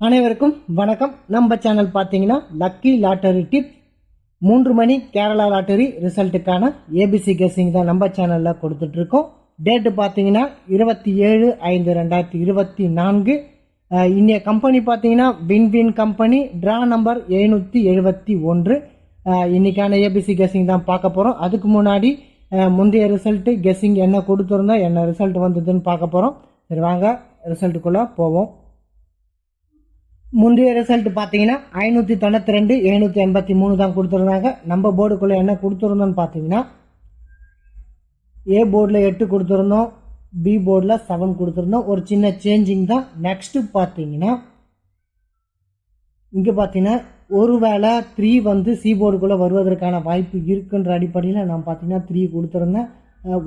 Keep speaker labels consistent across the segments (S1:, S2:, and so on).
S1: அனைவருக்கும் வணக்கம். நம்ம சேனல் பார்த்தீங்கன்னா லக்கி லாட்டரி டிப் 3 மணி கேரளா லாட்டரி ரிசல்ட்டுக்கான ஏபிசி கெஸ்ஸிங் தான் நம்ம சேனலில் கொடுத்துட்ருக்கோம். டேட்டு பார்த்தீங்கன்னா 27/5/2024. இன்னைய கம்பெனி பார்த்தீங்கன்னா வின் கம்பெனி, ட்ரா நம்பர் 771. இன்னைக்கான ஏபிசி கெஸ்ஸிங் தான் பார்க்க போகிறோம். அதுக்கு முன்னாடி முந்தைய ரிசல்ட்டு கெஸ்ஸிங் என்ன கொடுத்துருந்தோம், என்ன ரிசல்ட் வந்ததுன்னு பார்க்க போகிறோம். சரி வாங்க ரிசல்ட்டுக்குள்ளே போவோம். முந்தைய ரிசல்ட் பார்த்தீங்கன்னா 592 783 தான் கொடுத்துருந்தாங்க. நம்ம போர்டுக்குள்ளே என்ன கொடுத்துருந்தோம்னு பார்த்தீங்கன்னா ஏ போர்டில் 8 கொடுத்துருந்தோம், பி போர்டில் 7 கொடுத்துருந்தோம். ஒரு சின்ன சேஞ்சிங் தான். நெக்ஸ்ட்டு பார்த்தீங்கன்னா இங்கே பார்த்தீங்கன்னா ஒருவேளை 3 வந்து சி போர்டுக்குள்ளே வருவதற்கான வாய்ப்பு இருக்குன்ற அடிப்படையில் நான் பார்த்தீங்கன்னா 3 கொடுத்துருந்தேன்.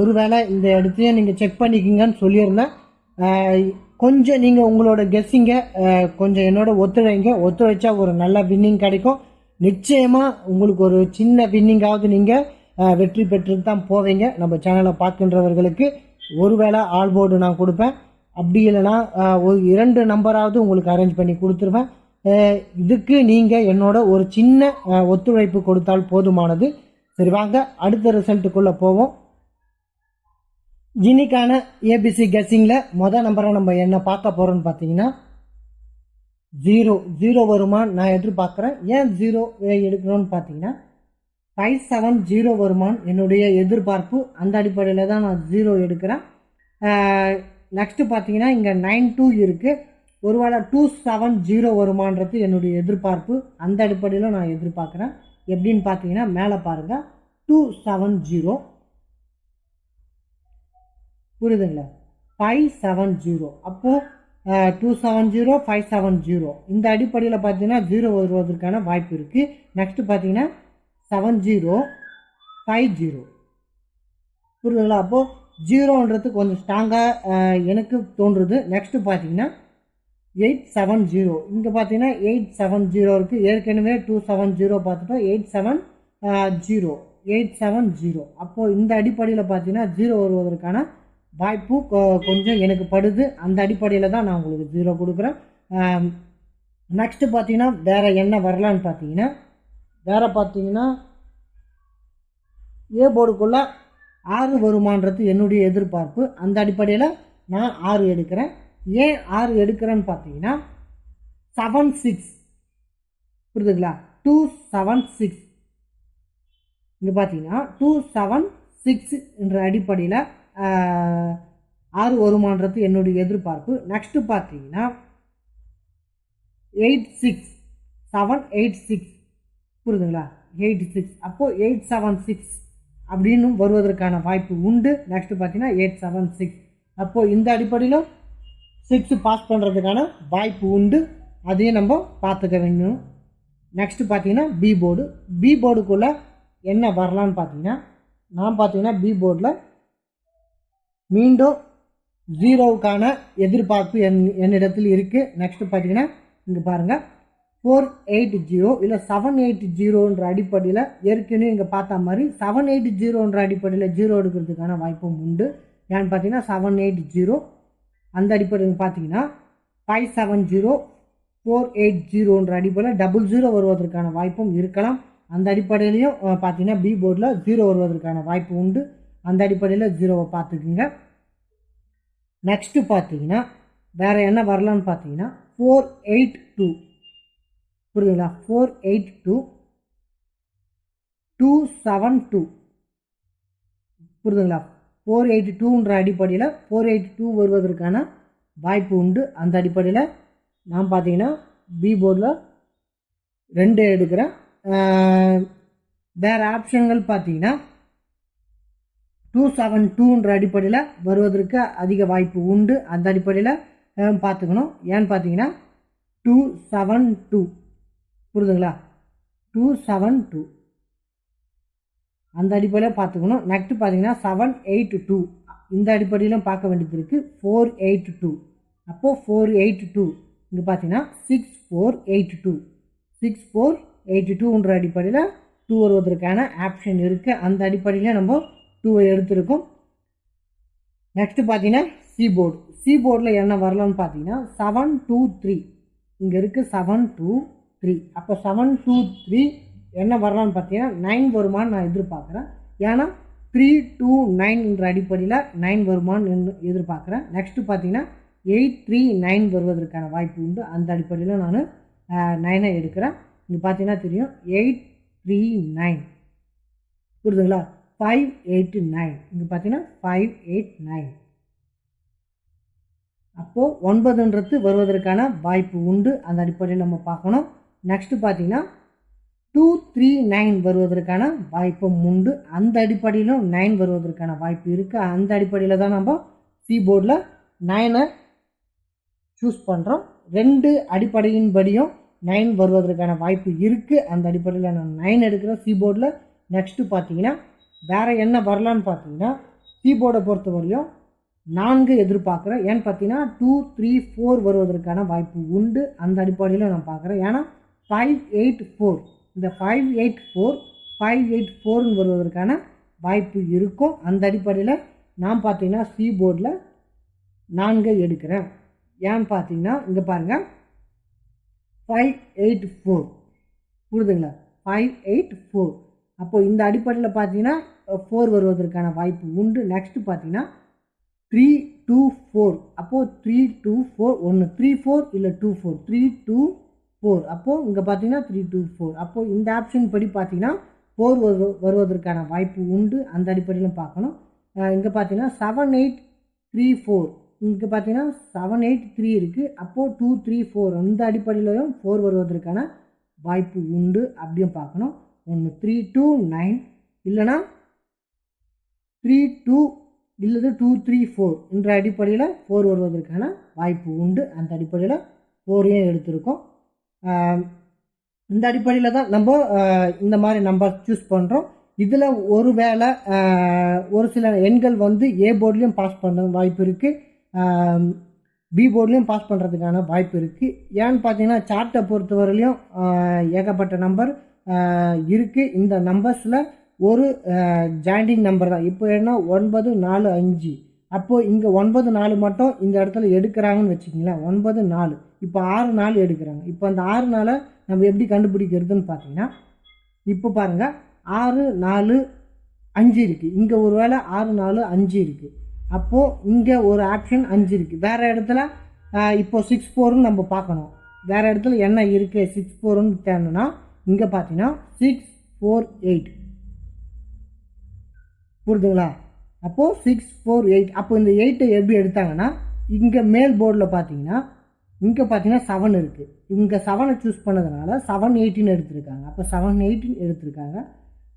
S1: ஒருவேளை இந்த இடத்தையும் நீங்கள் செக் பண்ணிக்கிங்கன்னு சொல்லியிருந்தேன். கொஞ்சம் நீங்கள் உங்களோட கெஸ்ஸிங்கை கொஞ்சம் என்னோட ஒத்துழைச்சா ஒரு நல்ல வின்னிங் கிடைக்கும். நிச்சயமாக உங்களுக்கு ஒரு சின்ன வின்னிங்காவது நீங்கள் வெற்றி பெற்று தான் போவீங்க. நம்ம சேனலை பார்க்கின்றவர்களுக்கு ஒருவேளை ஆல் போர்டு நான் கொடுப்பேன், அப்படி இல்லைனா ஒரு 2 நம்பராவது உங்களுக்கு அரேஞ்ச் பண்ணி கொடுத்துருவேன். இதுக்கு நீங்கள் என்னோட ஒரு சின்ன ஒத்துழைப்பு கொடுத்தால் போதுமானது. சரி வாங்க அடுத்த ரிசல்ட்டுக்குள்ளே போவோம். இன்னைக்கான ஏபிசி கெஸ்ஸிங்கில் மொதல் நம்பரை நம்ம என்ன பார்க்க போகிறோன்னு பார்த்தீங்கன்னா 0 வருமான் நான் எதிர்பார்க்குறேன். ஏன் 0 எடுக்கணும்னு பார்த்தீங்கன்னா 570 வருமான் என்னுடைய எதிர்பார்ப்பு. அந்த அடிப்படையில் தான் நான் 0 எடுக்கிறேன். நெக்ஸ்ட்டு பார்த்தீங்கன்னா இங்கே 92 இருக்குது. ஒருவேளை 270 வருமானது என்னுடைய எதிர்பார்ப்பு. அந்த அடிப்படையில் நான் எதிர்பார்க்குறேன். எப்படின்னு பார்த்தீங்கன்னா மேலே பாருங்கள் 270 புரியுதுங்களா, 570. அப்போது 270 570 இந்த அடிப்படையில் பார்த்தீங்கன்னா 0 வருவதற்கான வாய்ப்பு இருக்குது. நெக்ஸ்ட்டு பார்த்தீங்கன்னா 7050 புரியுதுங்களா. அப்போது 0ன்றது கொஞ்சம் ஸ்ட்ராங்காக எனக்கு தோன்றுது. நெக்ஸ்ட்டு பார்த்தீங்கன்னா 870. இங்கே பார்த்தீங்கன்னா 870 இருக்குது. ஏற்கனவே 270 பார்த்துட்டோம். 870. அப்போது இந்த அடிப்படையில் பார்த்தீங்கன்னா 0 வருவதற்கான வாய்ப்பு கொஞ்சம் எனக்கு படுது. அந்த அடிப்படையில் தான் நான் உங்களுக்கு 0 கொடுக்குறேன். நெக்ஸ்ட்டு பார்த்தீங்கன்னா வேறு என்ன வரலான்னு பார்த்தீங்கன்னா ஏ போர்டுக்குள்ளே 6 வருமானது என்னுடைய எதிர்பார்ப்பு. அந்த அடிப்படையில் நான் 6 எடுக்கிறேன். ஏன் 6 எடுக்கிறேன்னு பார்த்தீங்கன்னா 76 புரியுதுங்களா, 276. இங்கே பார்த்தீங்கன்னா 276 என்ற அடிப்படையில் 6 வருமானது என்னுடைய எதிர்பார்ப்பு. நெக்ஸ்ட்டு பார்த்தீங்கன்னா 786 புரியுதுங்களா, 86. அப்போது 876 அப்படின்னு வருவதற்கான வாய்ப்பு உண்டு. நெக்ஸ்ட்டு பார்த்தீங்கன்னா 876. அப்போது இந்த அடிப்படையில் 6 பாஸ் பண்ணுறதுக்கான வாய்ப்பு உண்டு. அதையும் நம்ம பார்த்துக்க வேண்டும். நெக்ஸ்ட்டு பார்த்தீங்கன்னா பி போர்டுக்குள்ளே என்ன வரலான்னு பார்த்தீங்கன்னா நான் பார்த்தீங்கன்னா பி போர்டில் மீண்டும் 0க்கான எதிர்பார்ப்பு என்னிடத்தில் இருக்குது. நெக்ஸ்ட்டு பார்த்தீங்கன்னா இங்கே பாருங்கள் 480 இல்லை 780ன்ற அடிப்படையில் ஏற்கனவே இங்கே பார்த்த மாதிரி 780ன்ற அடிப்படையில் 0 எடுக்கிறதுக்கான வாய்ப்பும் உண்டு. ஏன்னு பார்த்தீங்கன்னா 780 அந்த அடிப்படையில் பார்த்தீங்கன்னா 570 480ன்ற அடிப்படையில் 00 வருவதற்கான வாய்ப்பும் இருக்கலாம். அந்த அடிப்படையிலையும் பார்த்தீங்கன்னா பி போர்டில் 0 வருவதற்கான வாய்ப்பு உண்டு. அந்த அடிப்படையில் 0வை பார்த்துக்குங்க. நெக்ஸ்ட்டு பார்த்தீங்கன்னா வேறு என்ன வரலான்னு பார்த்தீங்கன்னா 482 புரியுதுங்களா, 482 272 புரியுதுங்களா. 482ன்ற அடிப்படையில் 482 வருவதற்கான வாய்ப்பு உண்டு. அந்த அடிப்படையில் நான் பார்த்தீங்கன்னா பி போர்டில் 2 எடுக்கிறேன். வேறு ஆப்ஷன்கள் பார்த்தீங்கன்னா 272ன்ற அடிப்படையில் வருவதற்கு அதிக வாய்ப்பு உண்டு. அந்த அடிப்படையில் பார்த்துக்கணும். ஏன்னு பார்த்தீங்கன்னா 272 புரியுதுங்களா, 272 அந்த அடிப்படையில் பார்த்துக்கணும். நெக்ஸ்ட்டு பார்த்தீங்கன்னா 782 இந்த அடிப்படையிலும் பார்க்க வேண்டியது இருக்குது. 482 அப்போது 482 இங்கே பார்த்தீங்கன்னா 6482ன்ற அடிப்படையில் 2 வருவதற்கான ஆப்ஷன் இருக்குது. அந்த அடிப்படையில் நம்ம 2வை எடுத்திருக்கோம். நெக்ஸ்ட்டு பார்த்தீங்கன்னா சி போர்டில் என்ன வரலான்னு பார்த்தீங்கன்னா 723 இங்கே இருக்குது 7 2 3. அப்போ 7 2 3 என்ன வரலான்னு பார்த்தீங்கன்னா 9 வருமானு நான் எதிர்பார்க்குறேன். ஏன்னா 3 2 9ன்ற அடிப்படையில் 9 வருமானு எதிர்பார்க்குறேன். நெக்ஸ்ட்டு பார்த்தீங்கன்னா 8 3 9 வருவதற்கான வாய்ப்பு உண்டு. அந்த அடிப்படையில் நான் 9ஐ எடுக்கிறேன். இங்கே பார்த்தீங்கன்னா தெரியும் 8 3 9 புரியுதுங்களா. 5 8 9 இங்கே பார்த்தீங்கன்னா 5 8 9. அப்போது 9ன்றது வருவதற்கான வாய்ப்பு உண்டு. அந்த அடிப்படையில் நம்ம பார்க்கணும். நெக்ஸ்ட்டு பார்த்தீங்கன்னா 2 3 9 வருவதற்கான வாய்ப்பும் உண்டு. அந்த அடிப்படையிலும் 9 வருவதற்கான வாய்ப்பு இருக்குது. அந்த அடிப்படையில் தான் நம்ம கீபோர்டில் 9ஐ சூஸ் பண்ணுறோம். 2 அடிப்படையின்படியும் 9 வருவதற்கான வாய்ப்பு இருக்குது. அந்த அடிப்படையில் நான் 9 எடுக்கிறேன் கீபோர்டில். நெக்ஸ்ட்டு பார்த்தீங்கன்னா வேறு என்ன வரலான்னு பார்த்தீங்கன்னா கீபோர்டை பொறுத்தவரையும் 4 எதிர்பார்க்குறேன். ஏன்னு பார்த்தீங்கன்னா 2 3 4 வருவதற்கான வாய்ப்பு உண்டு. அந்த அடிப்படையில் நான் பார்க்குறேன். ஏன்னா 5 8 4 இந்த 5 8 4 5 8 4ன்னு வருவதற்கான வாய்ப்பு இருக்கும். அந்த அடிப்படையில் நான் பார்த்தீங்கன்னா கீபோர்டில் 4 எடுக்கிறேன். ஏன்னு பார்த்தீங்கன்னா இங்கே பாருங்கள் 5 8 4 புரியுதுங்களா. 5 8 4 அப்போது இந்த அடிப்படையில் பார்த்தீங்கன்னா 4 வருவதற்கான வாய்ப்பு உண்டு. நெக்ஸ்ட்டு பார்த்தீங்கன்னா 3 2 4 அப்போது 3 2 4 1 3 4 இல்லை 2 4 3 2 4 அப்போது இங்கே பார்த்தீங்கன்னா 3 2 4 அப்போது இந்த ஆப்ஷன் படி பார்த்தீங்கன்னா 4 வருவதற்கான வாய்ப்பு உண்டு. அந்த அடிப்படையிலும் பார்க்கணும். இங்கே பார்த்தீங்கன்னா 7 8 3 4 இங்கே பார்த்தீங்கன்னா 7 8 3 இருக்குது. அப்போது 2 3 4 அந்த அடிப்படையிலையும் 4 வருவதற்கான வாய்ப்பு உண்டு. அப்படியும் பார்க்கணும். ஒன்று 3 2 9 இல்லைனா 3 2 இல்லது 2 3 4 என்ற அடிப்படையில் 4 வருவதற்கான வாய்ப்பு உண்டு. அந்த அடிப்படையில் 4ஐயும் எடுத்திருக்கோம். இந்த அடிப்படையில் தான் நம்ம இந்த மாதிரி நம்பர் சூஸ் பண்ணுறோம். இதில் ஒரு வேளை ஒரு சில எண்கள் வந்து ஏ போர்ட்லேயும் பாஸ் பண்ண வாய்ப்பு இருக்குது, பி போர்ட்லேயும் பாஸ் பண்ணுறதுக்கான வாய்ப்பு இருக்குது. ஏன்னு பார்த்தீங்கன்னா சார்ட்டை பொறுத்தவரையிலையும் ஏகப்பட்ட நம்பர் இருக்குது. இந்த நம்பர்ஸில் ஒரு ஜாயிண்டிங் நம்பர் தான். இப்போ என்ன 9 4 5 அப்போது இங்கே 9 4 மட்டும் இந்த இடத்துல எடுக்கிறாங்கன்னு வச்சுக்கிங்களேன். 9 4 இப்போ 6 4 எடுக்கிறாங்க. இப்போ அந்த 6 4 நம்ம எப்படி கண்டுபிடிக்கிறதுன்னு பார்த்தீங்கன்னா இப்போ பாருங்கள் 6 4 5 இருக்குது. இங்கே ஒரு வேளை 6 4 5 இருக்குது. அப்போது இங்கே ஒரு ஆப்ஷன் 5 இருக்குது. வேறு இடத்துல இப்போ 6 4ன்னு நம்ம பார்க்கணும். வேறு இடத்துல என்ன இருக்குது 6 4ன்னு தேவைன்னா இங்கே பார்த்தீங்கன்னா 6 4 8 புரியுதுங்களா. அப்போது 6 4 8 அப்போ இந்த 8ஐ எப்படி எடுத்தாங்கன்னா இங்கே மேல் போர்டில் பார்த்தீங்கன்னா இங்கே பார்த்தீங்கன்னா 7 இருக்குது. இங்கே 7ஐ சூஸ் பண்ணதுனால 7 18 எடுத்திருக்காங்க. அப்போ 7 18 எடுத்திருக்காங்க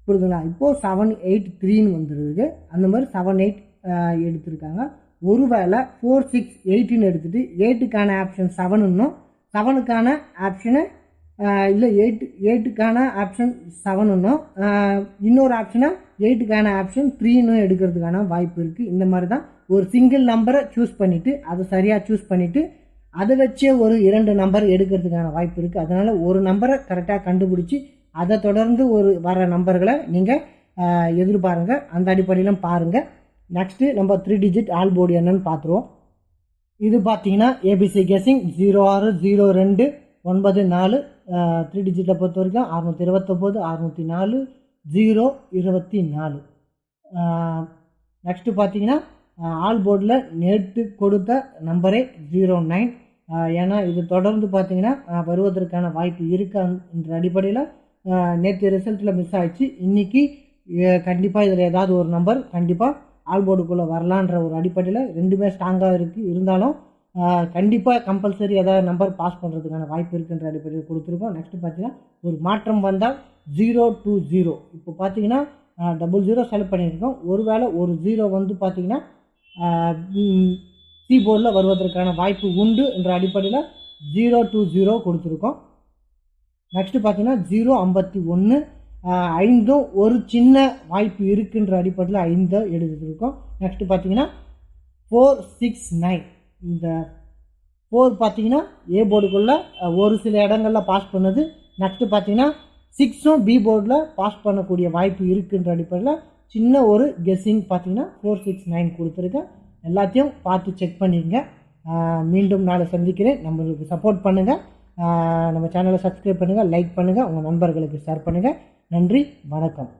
S1: புரியுதுங்களா. இப்போது 7 8 3ன்னு வந்துடுது. அந்த மாதிரி 7 8 எடுத்திருக்காங்க. ஒருவேளை 4 6 18 எடுத்துகிட்டு 8க்கான ஆப்ஷன் 7ன்னும் 7க்கான ஆப்ஷனு இல்லை 8க்கான ஆப்ஷன் 7ன்னும் இன்னொரு ஆப்ஷனை 8க்கான ஆப்ஷன் 3ன்னு எடுக்கிறதுக்கான வாய்ப்பு இருக்குது. இந்த மாதிரி தான் ஒரு சிங்கிள் நம்பரை சூஸ் பண்ணிவிட்டு அதை சரியாக சூஸ் பண்ணிவிட்டு அதை வச்சே ஒரு 2 நம்பர் எடுக்கிறதுக்கான வாய்ப்பு இருக்குது. அதனால் ஒரு நம்பரை கரெக்டாக கண்டுபிடிச்சி அதை தொடர்ந்து வர நம்பர்களை நீங்கள் எதிர்பாருங்க. அந்த அடிப்படையிலும் பாருங்கள். நெக்ஸ்ட்டு நம்ம 3 டிஜிட் ஆல் போர்டு என்னன்னு பார்த்துருவோம். இது பார்த்தீங்கன்னா ஏபிசி கெஸிங் 06 02 94 3 டிஜிட்டை பொறுத்த வரைக்கும் 629 604 0 24. நெக்ஸ்ட்டு பார்த்தீங்கன்னா ஆல் போர்டில் நேற்று கொடுத்த நம்பரே 09. ஏன்னா இது தொடர்ந்து பார்த்தீங்கன்னா வருவதற்கான வாய்ப்பு இருக்குன்ற அடிப்படையில் நேற்று ரிசல்ட்டில் மிஸ் ஆகிடுச்சு. இன்றைக்கி கண்டிப்பாக இதில் ஏதாவது ஒரு நம்பர் கண்டிப்பாக ஆல் போர்டுக்குள்ளே வரலான்ற ஒரு அடிப்படையில் ரெண்டுமே ஸ்ட்ராங்காக இருக்குது. இருந்தாலும் கண்டிப்பாக கம்பல்சரி ஏதாவது நம்பர் பாஸ் பண்ணுறதுக்கான வாய்ப்பு இருக்குன்ற அடிப்படையில் கொடுத்துருக்கோம். நெக்ஸ்ட்டு பார்த்தீங்கன்னா ஒரு மாற்றம் வந்தால் 0 to 0 இப்போ பார்த்தீங்கன்னா 00 செலக்ட் பண்ணியிருக்கோம். ஒருவேளை ஒரு 0 வந்து பார்த்தீங்கன்னா கீபோர்டில் வருவதற்கான வாய்ப்பு உண்டு என்ற அடிப்படையில் 0 to 0 கொடுத்துருக்கோம். நெக்ஸ்ட்டு பார்த்தீங்கன்னா 0 51 5ம் ஒரு சின்ன வாய்ப்பு இருக்குன்ற அடிப்படையில் 5 எடுத்துருக்கோம். நெக்ஸ்ட்டு பார்த்தீங்கன்னா 4 6 9 இந்த 4 பார்த்தீங்கன்னா ஏ போர்டுக்குள்ளே ஒரு சில இடங்களில் பாஸ் பண்ணுது. நெக்ஸ்ட்டு பார்த்தீங்கன்னா 6ம் பி போர்டில் பாஸ் பண்ணக்கூடிய வாய்ப்பு இருக்குன்ற அடிப்படையில் சின்ன ஒரு கெஸ்ஸிங் பார்த்தீங்கன்னா 4 6 9 கொடுத்துருக்கேன். எல்லாத்தையும் பார்த்து செக் பண்ணிடுங்க. மீண்டும் நாளை சந்திக்கிறேன். நம்மளுக்கு சப்போர்ட் பண்ணுங்கள். நம்ம சேனலை சப்ஸ்கிரைப் பண்ணுங்கள், லைக் பண்ணுங்கள், உங்கள் நண்பர்களுக்கு ஷேர் பண்ணுங்கள். நன்றி, வணக்கம்.